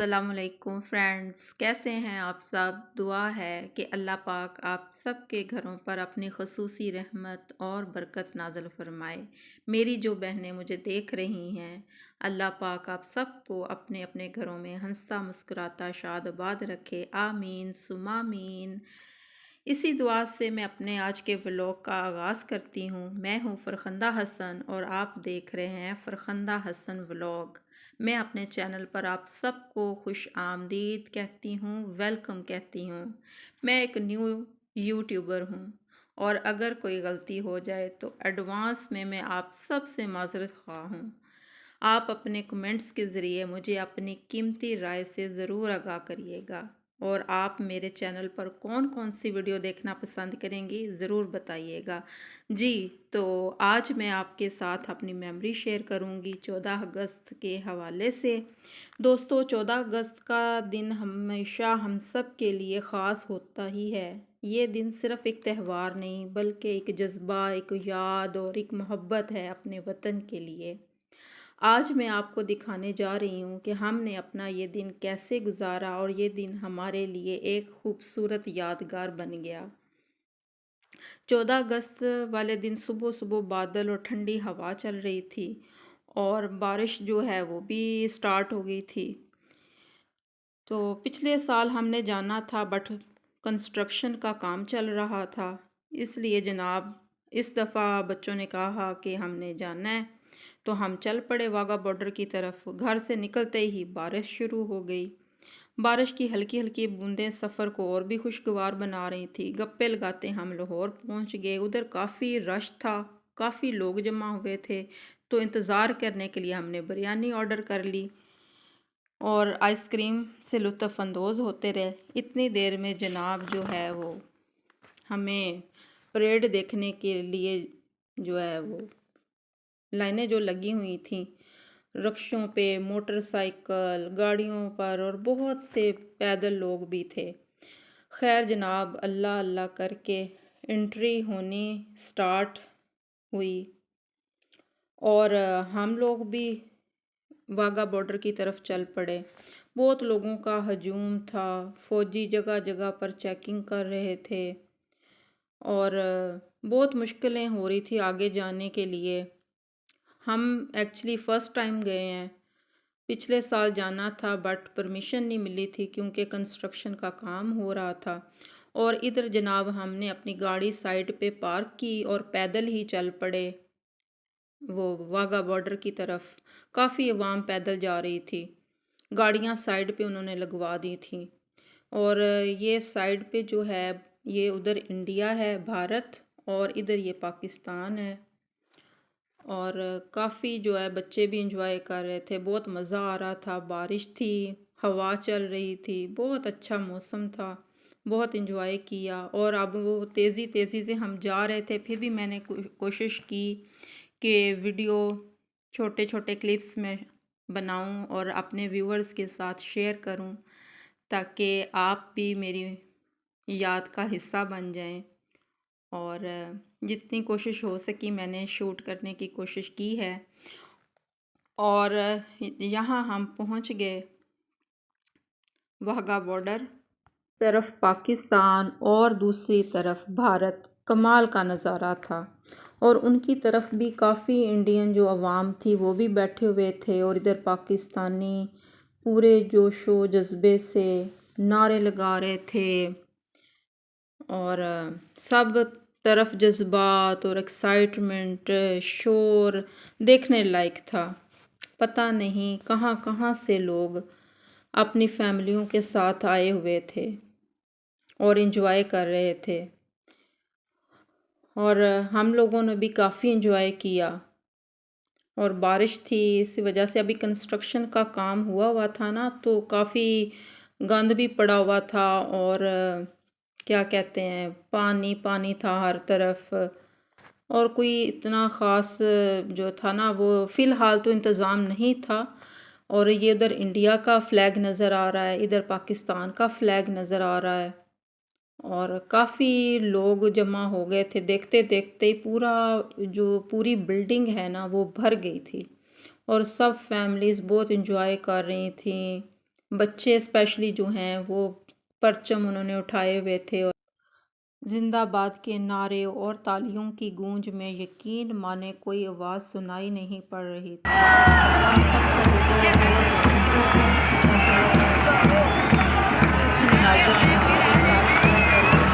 अस्सलाम वालेकुम फ्रेंड्स, कैसे हैं आप सब। दुआ है कि अल्लाह पाक आप सब के घरों पर अपनी खसूसी रहमत और बरकत नाज़िल फरमाए। मेरी जो बहनें मुझे देख रही हैं, अल्लाह पाक आप सबको अपने अपने घरों में हंसता मुस्कुराता शाद आबाद रखे, आमीन सुमा आमीन। इसी दुआ से मैं अपने आज के व्लॉग का आगाज़ करती हूँ। मैं हूँ फ़रखंदा हसन और आप देख रहे हैं फ़रखंदा हसन व्लॉग। मैं अपने चैनल पर आप सबको खुश आमदीद कहती हूँ, वेलकम कहती हूँ। मैं एक न्यू यूट्यूबर हूँ और अगर कोई गलती हो जाए तो एडवांस में मैं आप सब से माज़रत ख़्वाह हूँ। आप अपने कमेंट्स के ज़रिए मुझे अपनी कीमती राय से ज़रूर आगाह करिएगा और आप मेरे चैनल पर कौन कौन सी वीडियो देखना पसंद करेंगी ज़रूर बताइएगा। जी, तो आज मैं आपके साथ अपनी मेमोरी शेयर करूंगी 14 अगस्त के हवाले से। दोस्तों, 14 अगस्त का दिन हमेशा हम सब के लिए ख़ास होता ही है। ये दिन सिर्फ़ एक त्यौहार नहीं बल्कि एक जज्बा, एक याद और एक मोहब्बत है अपने वतन के लिए। आज मैं आपको दिखाने जा रही हूँ कि हमने अपना ये दिन कैसे गुजारा और ये दिन हमारे लिए एक खूबसूरत यादगार बन गया। 14 अगस्त वाले दिन सुबह सुबह बादल और ठंडी हवा चल रही थी और बारिश जो है वो भी स्टार्ट हो गई थी। तो पिछले साल हमने जाना था बट कंस्ट्रक्शन का काम चल रहा था, इसलिए जनाब इस दफ़ा बच्चों ने कहा कि हमने जाना है, तो हम चल पड़े वाघा बॉर्डर की तरफ। घर से निकलते ही बारिश शुरू हो गई। बारिश की हल्की हल्की बूंदें सफ़र को और भी खुशगवार बना रही थी। गप्पे लगाते हम लाहौर पहुंच गए। उधर काफ़ी रश था, काफ़ी लोग जमा हुए थे, तो इंतज़ार करने के लिए हमने बिरयानी ऑर्डर कर ली और आइसक्रीम से लुत्फ़ अंदोज़ होते रहे। इतनी देर में जनाब जो है वो हमें परेड देखने के लिए जो है वो लाइनें जो लगी हुई थीं, रिक्शों पे, मोटरसाइकिल, गाड़ियों पर और बहुत से पैदल लोग भी थे। खैर जनाब, अल्लाह अल्लाह करके एंट्री होनी स्टार्ट हुई और हम लोग भी वाघा बॉर्डर की तरफ चल पड़े। बहुत लोगों का हजूम था, फौजी जगह जगह पर चेकिंग कर रहे थे और बहुत मुश्किलें हो रही थी आगे जाने के लिए। हम एक्चुअली फ़र्स्ट टाइम गए हैं। पिछले साल जाना था बट परमिशन नहीं मिली थी क्योंकि कंस्ट्रक्शन का काम हो रहा था। और इधर जनाब हमने अपनी गाड़ी साइड पे पार्क की और पैदल ही चल पड़े वो वाघा बॉर्डर की तरफ। काफ़ी अवाम पैदल जा रही थी, गाड़ियां साइड पे उन्होंने लगवा दी थी। और ये साइड पे जो है ये उधर इंडिया है, भारत, और इधर ये पाकिस्तान है। और काफ़ी जो है बच्चे भी इंजॉय कर रहे थे, बहुत मज़ा आ रहा था। बारिश थी, हवा चल रही थी, बहुत अच्छा मौसम था, बहुत इंजॉय किया। और अब वो तेज़ी तेज़ी से हम जा रहे थे, फिर भी मैंने कोशिश की कि वीडियो छोटे छोटे क्लिप्स में बनाऊं और अपने व्यूअर्स के साथ शेयर करूं ताकि आप भी मेरी याद का हिस्सा बन जाएं। और जितनी कोशिश हो सकी मैंने शूट करने की कोशिश की है। और यहाँ हम पहुँच गए वाघा बॉर्डर, तरफ पाकिस्तान और दूसरी तरफ भारत। कमाल का नज़ारा था और उनकी तरफ भी काफ़ी इंडियन जो अवाम थी वो भी बैठे हुए थे और इधर पाकिस्तानी पूरे जोशो जज्बे से नारे लगा रहे थे और सब तरफ जज्बात और एक्साइटमेंट, शोर देखने लायक था। पता नहीं कहाँ कहाँ से लोग अपनी फैमिलियों के साथ आए हुए थे और इन्जॉय कर रहे थे और हम लोगों ने भी काफ़ी इन्जॉय किया। और बारिश थी, इस वजह से अभी कंस्ट्रक्शन का काम हुआ था ना, तो काफ़ी गंद भी पड़ा हुआ था और क्या कहते हैं, पानी पानी था हर तरफ। और कोई इतना ख़ास जो था ना वो फ़िलहाल तो इंतज़ाम नहीं था। और ये उधर इंडिया का फ़्लैग नज़र आ रहा है, इधर पाकिस्तान का फ़्लैग नज़र आ रहा है और काफ़ी लोग जमा हो गए थे। देखते देखते ही पूरा जो पूरी बिल्डिंग है ना वो भर गई थी और सब फैमिलीज़ बहुत इंजॉय कर रही थी। بچے اسپیشلی جو ہیں وہ پرچم انہوں نے اٹھائے ہوئے تھے، اور زندہ باد کے نعرے اور تالیوں کی گونج میں یقین مانے کوئی آواز سنائی نہیں پڑ رہی تھی۔ ہم سب کو حضور اور کچھ مناظر میں آپ کے ساتھ شیئر کروں گی۔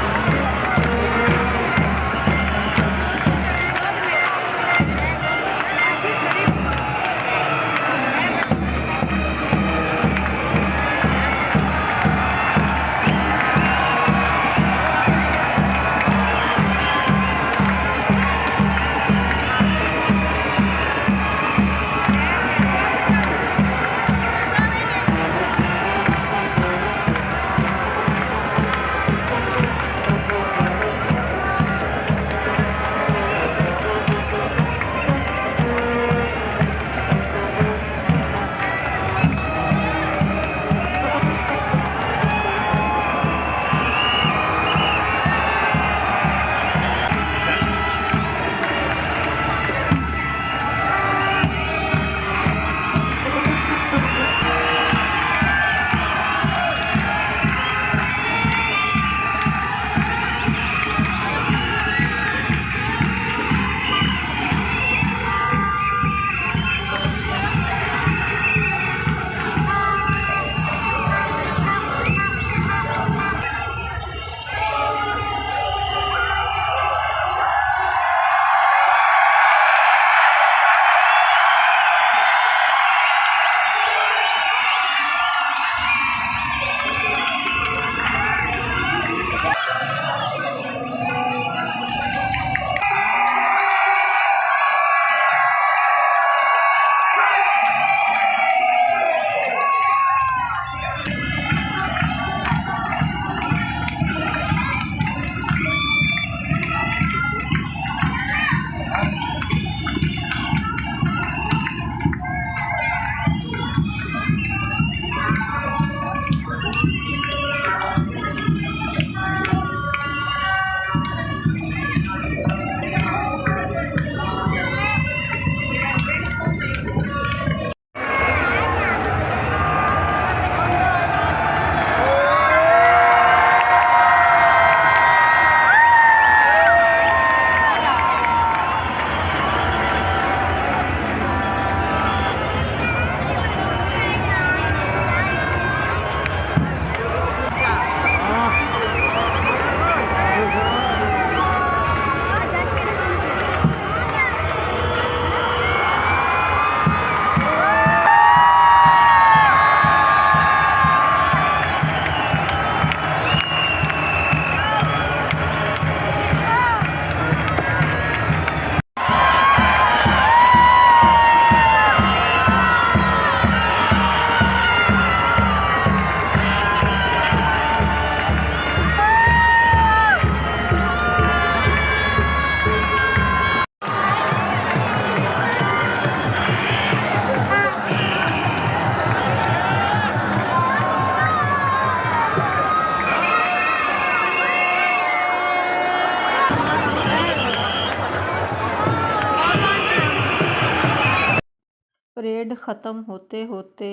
میری پریڈ ختم ہوتے ہوتے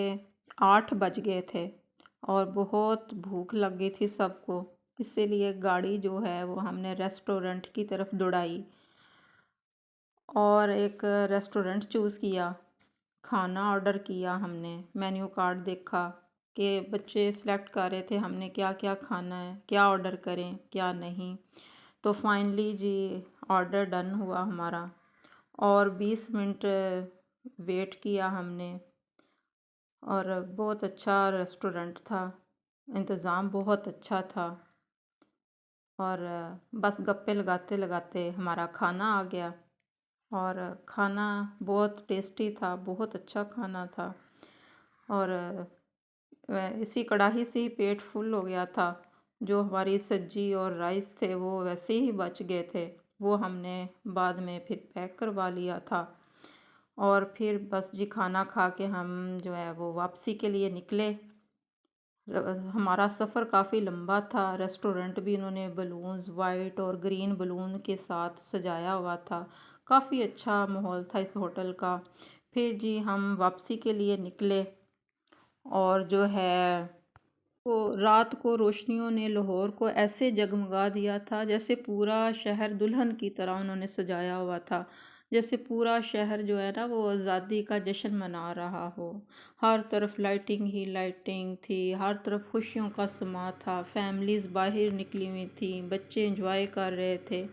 8 بج گئے تھے اور بہت بھوک لگ گئی تھی سب کو، اسی لیے گاڑی جو ہے وہ ہم نے ریسٹورنٹ کی طرف دوڑائی اور ایک ریسٹورنٹ چوز کیا۔ کھانا آرڈر کیا، ہم نے مینیو کارڈ دیکھا کہ بچے سلیکٹ کر رہے تھے ہم نے کیا کیا کھانا ہے، کیا آرڈر کریں کیا نہیں، تو فائنلی جی آرڈر ڈن ہوا ہمارا، اور 20 منٹ ویٹ کیا ہم نے، اور بہت اچھا ریسٹورنٹ تھا، انتظام بہت اچھا تھا، اور بس گپے لگاتے لگاتے ہمارا کھانا آ گیا، اور کھانا بہت ٹیسٹی تھا، بہت اچھا کھانا تھا، اور اسی کڑاہی سے ہی پیٹ فل ہو گیا تھا۔ جو ہماری سبزی اور رائس تھے وہ ویسے ہی بچ گئے تھے، وہ ہم نے بعد میں پھر پیک کروا لیا تھا، اور پھر بس جی کھانا کھا کے ہم جو ہے وہ واپسی کے لیے نکلے۔ ہمارا سفر کافی لمبا تھا، ریسٹورنٹ بھی انہوں نے بلونز وائٹ اور گرین بلون کے ساتھ سجایا ہوا تھا، کافی اچھا ماحول تھا اس ہوٹل کا۔ پھر جی ہم واپسی کے لیے نکلے، اور جو ہے وہ رات کو روشنیوں نے لاہور کو ایسے جگمگا دیا تھا جیسے پورا شہر دلہن کی طرح انہوں نے سجایا ہوا تھا، جیسے پورا شہر جو ہے نا وہ آزادی کا جشن منا رہا ہو۔ ہر طرف لائٹنگ ہی لائٹنگ تھی، ہر طرف خوشیوں کا سما تھا، فیملیز باہر نکلی ہوئی تھیں، بچے انجوائے کر رہے تھے۔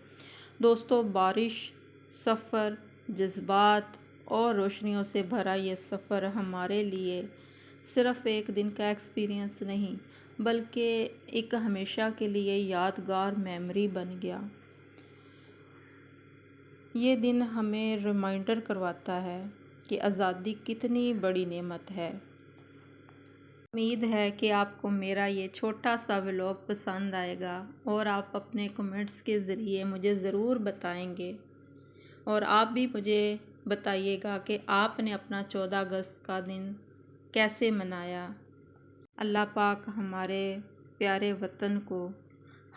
دوستو، بارش، سفر، جذبات اور روشنیوں سے بھرا یہ سفر ہمارے لیے صرف ایک دن کا ایکسپیرینس نہیں بلکہ ایک ہمیشہ کے لیے یادگار میموری بن گیا۔ یہ دن ہمیں ریمائنڈر کرواتا ہے کہ آزادی کتنی بڑی نعمت ہے۔ امید ہے کہ آپ کو میرا یہ چھوٹا سا ولاگ پسند آئے گا اور آپ اپنے کمنٹس کے ذریعے مجھے ضرور بتائیں گے، اور آپ بھی مجھے بتائیے گا کہ آپ نے اپنا 14 اگست کا دن کیسے منایا۔ اللہ پاک ہمارے پیارے وطن کو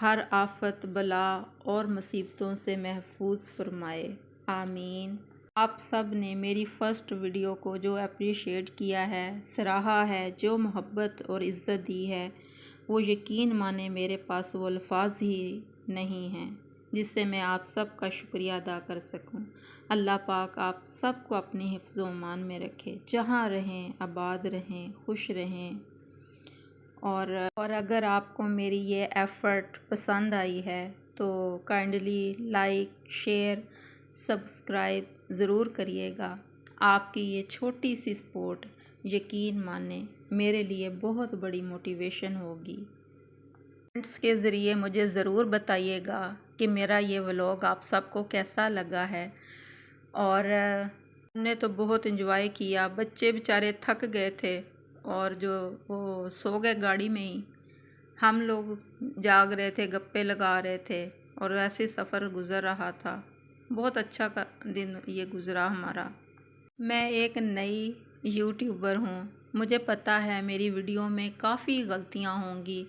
ہر آفت، بلا اور مصیبتوں سے محفوظ فرمائے، آمین۔ آپ سب نے میری فرسٹ ویڈیو کو جو اپریشیٹ کیا ہے، سراہا ہے، جو محبت اور عزت دی ہے، وہ یقین مانے میرے پاس وہ الفاظ ہی نہیں ہیں جس سے میں آپ سب کا شکریہ ادا کر سکوں۔ اللہ پاک آپ سب کو اپنی حفظ و امان میں رکھے، جہاں رہیں آباد رہیں، خوش رہیں۔ اور اگر آپ کو میری یہ ایفرٹ پسند آئی ہے تو کائنڈلی لائک، شیئر، سبسکرائب ضرور کریے گا۔ آپ کی یہ چھوٹی سی سپورٹ یقین مانیں میرے لیے بہت بڑی موٹیویشن ہوگی۔ کمنٹس کے ذریعے مجھے ضرور بتائیے گا کہ میرا یہ ولاگ آپ سب کو کیسا لگا ہے۔ اور ہم نے تو بہت انجوائے کیا، بچے بیچارے تھک گئے تھے اور جو وہ سو گئے گاڑی میں ہی، ہم لوگ جاگ رہے تھے، گپے لگا رہے تھے اور ویسے سفر گزر رہا تھا۔ بہت اچھا دن یہ گزرا ہمارا۔ میں ایک نئی یوٹیوبر ہوں، مجھے پتہ ہے میری ویڈیو میں کافی غلطیاں ہوں گی،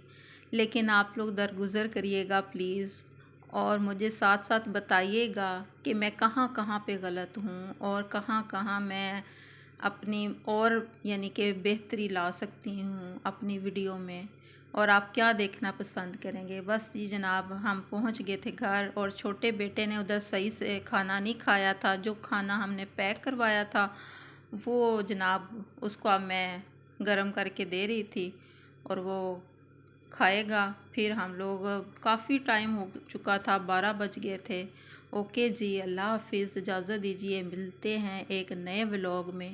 لیکن آپ لوگ درگزر کریے گا پلیز، اور مجھے ساتھ ساتھ بتائیے گا کہ میں کہاں کہاں پہ غلط ہوں اور کہاں کہاں میں اپنی اور یعنی کہ بہتری لا سکتی ہوں اپنی ویڈیو میں، اور آپ کیا دیکھنا پسند کریں گے۔ بس جی جناب، ہم پہنچ گئے تھے گھر اور چھوٹے بیٹے نے ادھر صحیح سے کھانا نہیں کھایا تھا، جو کھانا ہم نے پیک کروایا تھا وہ جناب اس کو اب میں گرم کر کے دے رہی تھی اور وہ کھائے گا۔ پھر ہم لوگ کافی ٹائم ہو چکا تھا، 12 بج گئے تھے۔ اوکے جی، اللہ حافظ، اجازت دیجیے، ملتے ہیں ایک نئے ولاگ میں۔